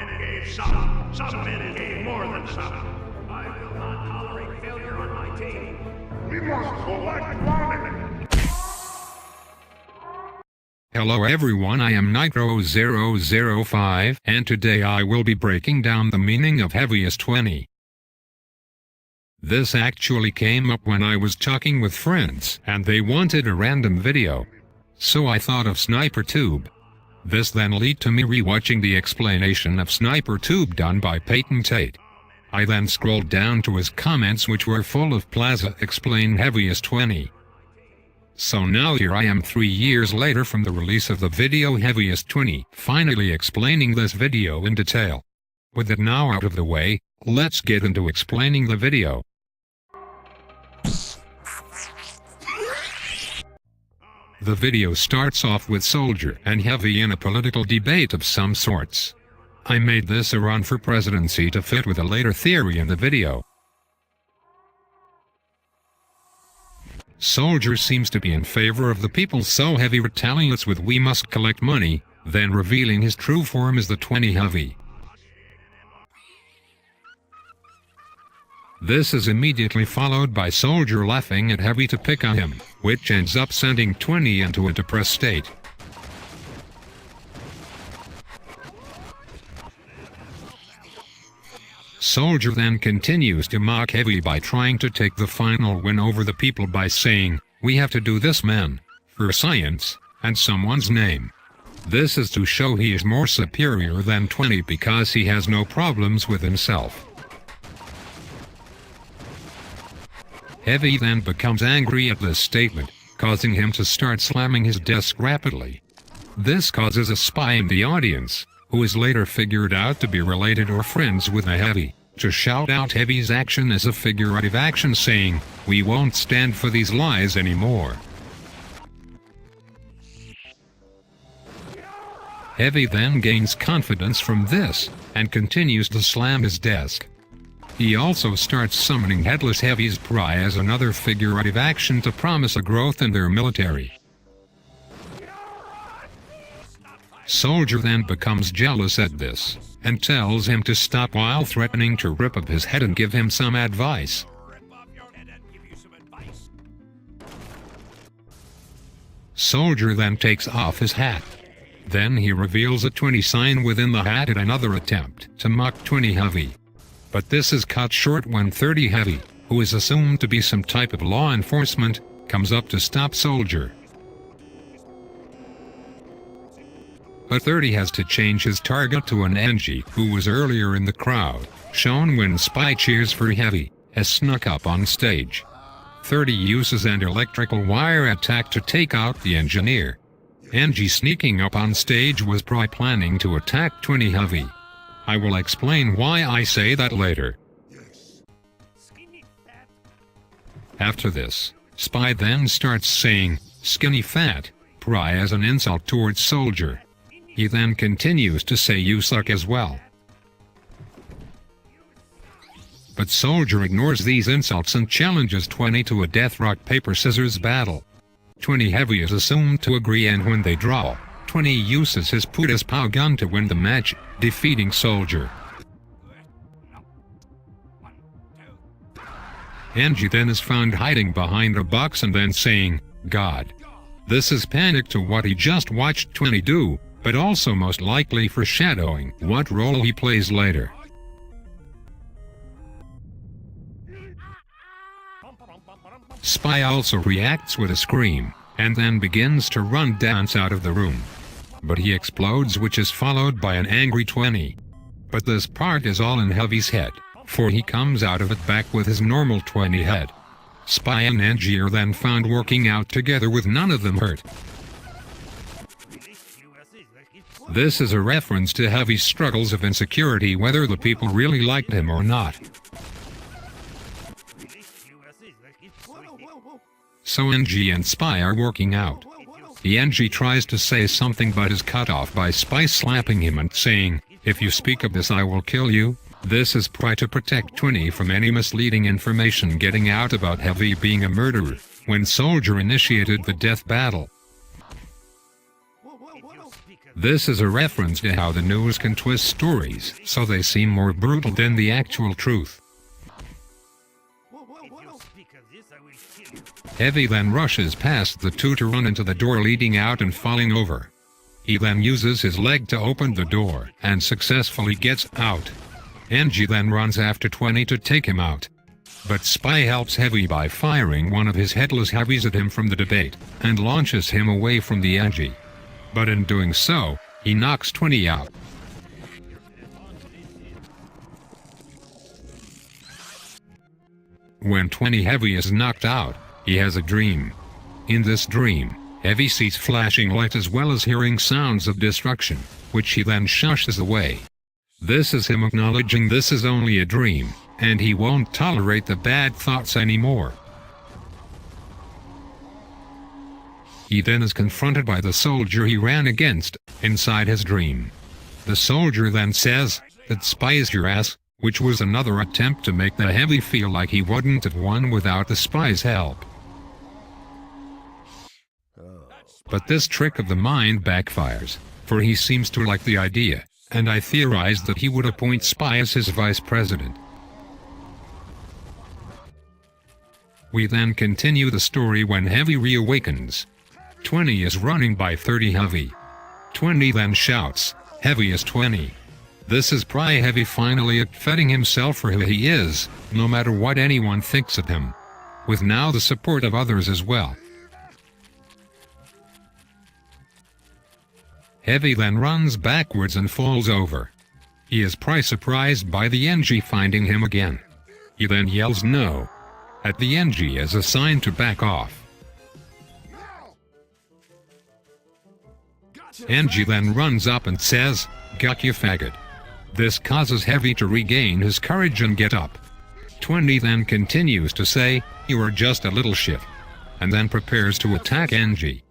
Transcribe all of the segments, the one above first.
men gave some men gave more than some. I will not tolerate failure on my team. We must collect money. Hello everyone, I am Nitro005, and today I will be breaking down the meaning of heaviest 20. This actually came up when I was talking with friends, and they wanted a random video. So I thought of Sniper Tube. This then led to me rewatching the explanation of Sniper Tube done by Payton Tate. I then scrolled down to his comments, which were full of Plaza Explain heaviest 20. So now here I am 3 years later from the release of the video heaviest 20, finally explaining this video in detail. With it now out of the way, let's get into explaining the video. The video starts off with Soldier and Heavy in a political debate of some sorts. I made this a run for presidency to fit with a later theory in the video. Soldier seems to be in favor of the people, so Heavy retaliates with "we must collect money," then revealing his true form as the 20 Heavy. This is immediately followed by Soldier laughing at Heavy to pick on him, which ends up sending 20 into a depressed state. Soldier then continues to mock Heavy by trying to take the final win over the people by saying, "We have to do this, man, for science, and someone's name." This is to show he is more superior than 20 because he has no problems with himself. Heavy then becomes angry at this statement, causing him to start slamming his desk rapidly. This causes a spy in the audience, who is later figured out to be related or friends with the Heavy, to shout out Heavy's action as a figurative action, saying, "We won't stand for these lies anymore." Heavy then gains confidence from this, and continues to slam his desk. He also starts summoning Headless Heavy's Pry as another figurative action to promise a growth in their military. Soldier then becomes jealous at this, and tells him to stop while threatening to rip up his head and give him some advice. Soldier then takes off his hat. Then he reveals a 20 sign within the hat in another attempt to mock 20 Heavy. But this is cut short when 30 Heavy, who is assumed to be some type of law enforcement, comes up to stop Soldier. But 30 has to change his target to an NG who was earlier in the crowd, shown when Spy cheers for Heavy, has snuck up on stage. 30 uses an electrical wire attack to take out the engineer. NG sneaking up on stage was Pry planning to attack 20 Heavy. I will explain why I say that later. After this, Spy then starts saying, "Skinny fat," Pry as an insult towards Soldier. He then continues to say "you suck" as well. But Soldier ignores these insults and challenges 20 to a death rock paper scissors battle. 20 Heavy is assumed to agree, and when they draw, 20 uses his Putas Pow gun to win the match, defeating Soldier. NG then is found hiding behind a box and then saying, "God." This is panic to what he just watched 20 do, but also most likely foreshadowing what role he plays later. Spy also reacts with a scream, and then begins to run dance out of the room. But he explodes, which is followed by an angry 20. But this part is all in Heavy's head, for he comes out of it back with his normal 20 head. Spy and NG are then found working out together with none of them hurt. This is a reference to Heavy's struggles of insecurity, whether the people really liked him or not. So NG and Spy are working out. The NG tries to say something but is cut off by Spy slapping him and saying, "If you speak of this I will kill you." This is Pry to protect 20 from any misleading information getting out about Heavy being a murderer, when Soldier initiated the death battle. This is a reference to how the news can twist stories so they seem more brutal than the actual truth. Heavy then rushes past the two to run into the door leading out and falling over. He then uses his leg to open the door and successfully gets out. Angie then runs after 20 to take him out. But Spy helps Heavy by firing one of his headless heavies at him from the debate and launches him away from the Angie. But in doing so, he knocks 20 out. When 20 Heavy is knocked out, he has a dream. In this dream, Heavy sees flashing light as well as hearing sounds of destruction, which he then shushes away. This is him acknowledging this is only a dream, and he won't tolerate the bad thoughts anymore. He then is confronted by the soldier he ran against inside his dream. The soldier then says, "That Spy is your ass," which was another attempt to make the Heavy feel like he wouldn't have won without the Spy's help. But this trick of the mind backfires, for he seems to like the idea, and I theorized that he would appoint Spy as his vice president. We then continue the story when Heavy reawakens. 20 is running by 30 Heavy. 20 then shouts, "Heavy is 20." This is Pry Heavy finally accepting himself for who he is, no matter what anyone thinks of him. With now the support of others as well. Heavy then runs backwards and falls over. He is surprised by the NG finding him again. He then yells no at the NG as a sign to back off. NG then runs up and says, "Got you, faggot." This causes Heavy to regain his courage and get up. 20 then continues to say, "You are just a little shit," and then prepares to attack NG.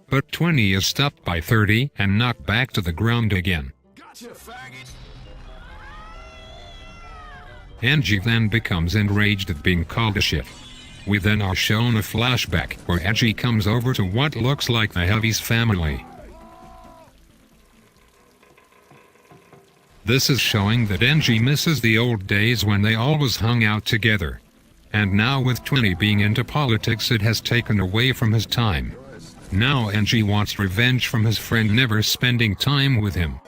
But 20 is stopped by 30 and knocked back to the ground again. NG then becomes enraged at being called a shit. We then are shown a flashback where NG comes over to what looks like the Heavy's family. This is showing that NG misses the old days when they always hung out together. And now with 20 being into politics, it has taken away from his time. Now NG wants revenge from his friend never spending time with him.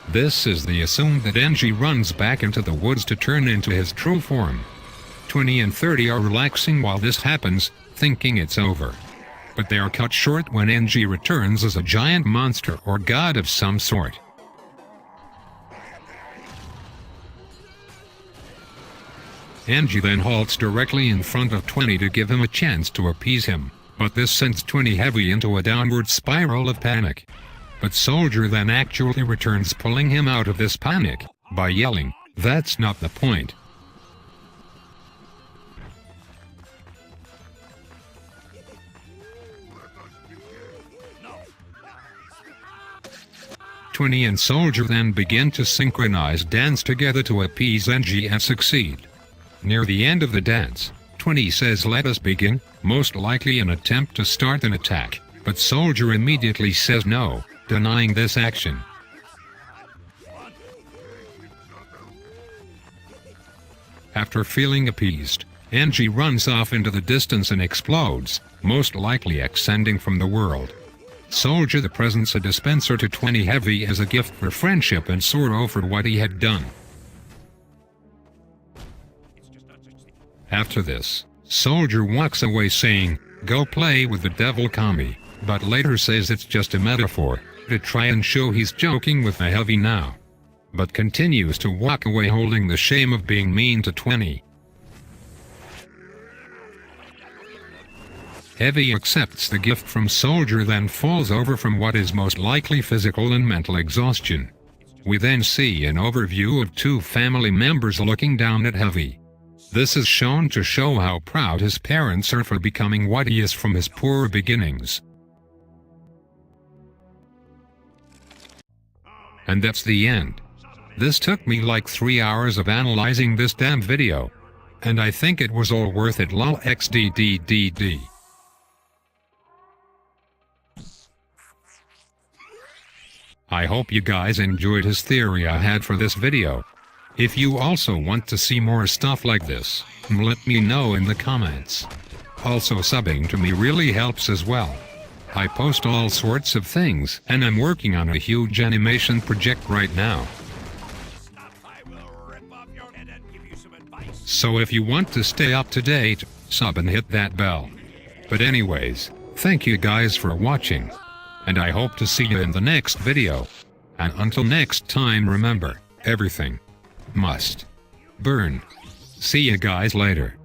This is the assumed that NG runs back into the woods to turn into his true form. 20 and 30 are relaxing while this happens, thinking it's over. But they are cut short when NG returns as a giant monster or god of some sort. NG then halts directly in front of 20 to give him a chance to appease him, but this sends 20 Heavy into a downward spiral of panic. But Soldier then actually returns, pulling him out of this panic by yelling, "That's not the point." Twinny and Soldier then begin to synchronize dance together to appease NG and succeed. Near the end of the dance, Twinny says let us begin, most likely an attempt to start an attack, but Soldier immediately says no, denying this action. After feeling appeased, NG runs off into the distance and explodes, most likely ascending from the world. Soldier the presents a dispenser to 20 Heavy as a gift for friendship and sorrow for what he had done. After this, Soldier walks away saying, "Go play with the devil, Kami," but later says it's just a metaphor, to try and show he's joking with the Heavy now. But continues to walk away holding the shame of being mean to 20. Heavy accepts the gift from Soldier, then falls over from what is most likely physical and mental exhaustion. We then see an overview of two family members looking down at Heavy. This is shown to show how proud his parents are for becoming what he is from his poor beginnings. And that's the end. This took me like 3 hours of analyzing this damn video. And I think it was all worth it, lol xddddd. I hope you guys enjoyed his theory I had for this video. If you also want to see more stuff like this, let me know in the comments. Also, subbing to me really helps as well. I post all sorts of things, and I'm working on a huge animation project right now. So if you want to stay up to date, sub and hit that bell. But anyways, thank you guys for watching. And I hope to see you in the next video. And until next time, remember, everything must burn. See you guys later.